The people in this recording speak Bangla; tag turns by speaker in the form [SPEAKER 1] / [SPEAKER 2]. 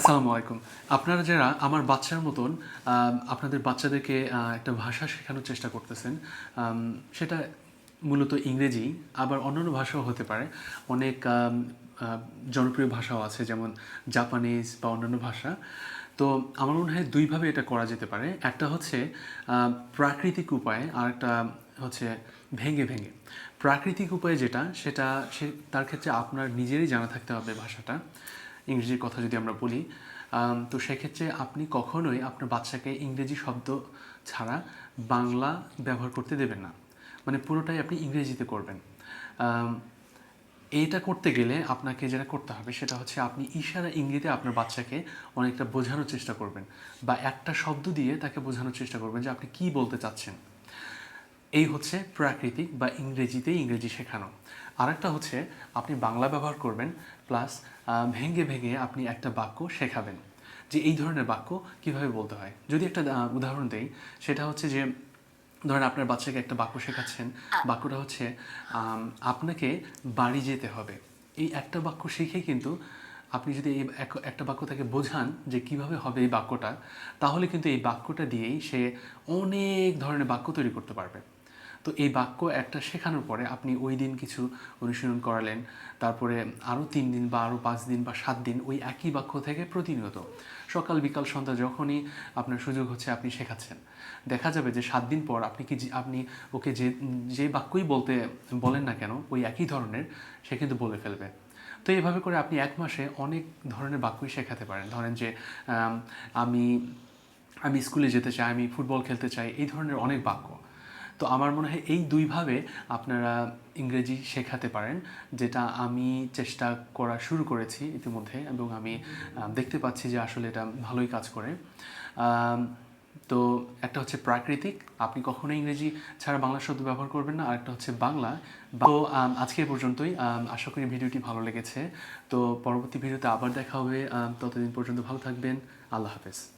[SPEAKER 1] আসসালামু আলাইকুম। আপনারা যারা আমার বাচ্চার মতন আপনাদের বাচ্চাদেরকে একটা ভাষা শেখানোর চেষ্টা করতেছেন, আম সেটা মূলত ইংরেজি, আবার অন্যান্য ভাষাও হতে পারে। অনেক আ জনপ্রিয় ভাষাও আছে যেমন জাপানিজ বা অন্যান্য ভাষা। তো আমার মনে হয় ২ ভাবে এটা করা যেতে পারে। একটা হচ্ছে প্রাকৃতিক উপায়ে, আরেকটা হচ্ছে ভেঙে। প্রাকৃতিক উপায়ে যেটা, সেটা তার ক্ষেত্রে আপনার নিজেরই জানা থাকতে হবে ভাষাটা। ইংরেজির কথা যদি আমরা বলি, তো সেক্ষেত্রে আপনি কখনোই আপনার বাচ্চাকে ইংরেজি শব্দ ছাড়া বাংলা ব্যবহার করতে দেবেন না। মানে পুরোটাই আপনি ইংরেজিতে করবেন। আম এইটা করতে গেলে আপনাকে যেটা করতে হবে সেটা হচ্ছে আপনি ইশারা ইঙ্গিতে আপনার বাচ্চাকে অনেকটা বোঝানোর চেষ্টা করবেন, বা একটা শব্দ দিয়ে তাকে বোঝানোর চেষ্টা করবেন যে আপনি কী বলতে চাচ্ছেন। এই হচ্ছে প্রাকৃতিক বা ইংরেজি শেখানো। আরেকটা হচ্ছে আপনি বাংলা ব্যবহার করবেন, প্লাস ভেঙে আপনি একটা বাক্য শেখাবেন যে এই ধরনের বাক্য কীভাবে বলতে হয়। যদি একটা উদাহরণ দেই, সেটা হচ্ছে যে ধরেন আপনার বাচ্চাকে একটা বাক্য শেখাচ্ছেন। বাক্যটা হচ্ছে আপনাকে বাড়ি যেতে হবে। এই একটা বাক্য শিখে কিন্তু আপনি যদি এই একটা বাক্য তাকে বোঝান যে কিভাবে হবে এই বাক্যটা, তাহলে কিন্তু এই বাক্যটা দিয়েই সে অনেক ধরনের বাক্য তৈরি করতে পারবে। তো এই বাক্য একটা শেখানোর পরে আপনি ওই দিন কিছু অনুশীলন করালেন, তারপরে আরও ৩ দিন বা আরও ৫ দিন বা ৭ দিন ওই একই বাক্য থেকে প্রতিনিয়ত সকাল বিকাল সন্ধ্যা যখনই আপনার সুযোগ হচ্ছে আপনি শেখাচ্ছেন। দেখা যাবে যে ৭ দিন পর আপনি ওকে যে বাক্যই বলেন না কেন, ওই একই ধরনের সে কিন্তু বলে ফেলবে। তো এইভাবে করে আপনি ১ মাসে অনেক ধরনের বাক্যই শেখাতে পারেন। ধরেন যে আম আমি আমি স্কুলে যেতে চাই, আমি ফুটবল খেলতে চাই, এই ধরনের অনেক বাক্য। তো আমার মনে হয় এই ২ ভাবে আপনারা ইংরেজি শেখাতে পারেন, যেটা আমি চেষ্টা করা শুরু করেছি ইতিমধ্যে, এবং আমি দেখতে পাচ্ছি যে আসলে এটা ভালোই কাজ করে। আম তো একটা হচ্ছে প্রাকৃতিক, আপনি কখনোই ইংরেজি ছাড়া বাংলা শব্দ ব্যবহার করবেন না। আরেকটা হচ্ছে বাংলা। তো আজকে এ পর্যন্তই। আশা করি ভিডিওটি ভালো লেগেছে। তো পরবর্তী ভিডিওতে আবার দেখা হবে। ততদিন পর্যন্ত ভালো থাকবেন। আল্লাহ হাফেজ।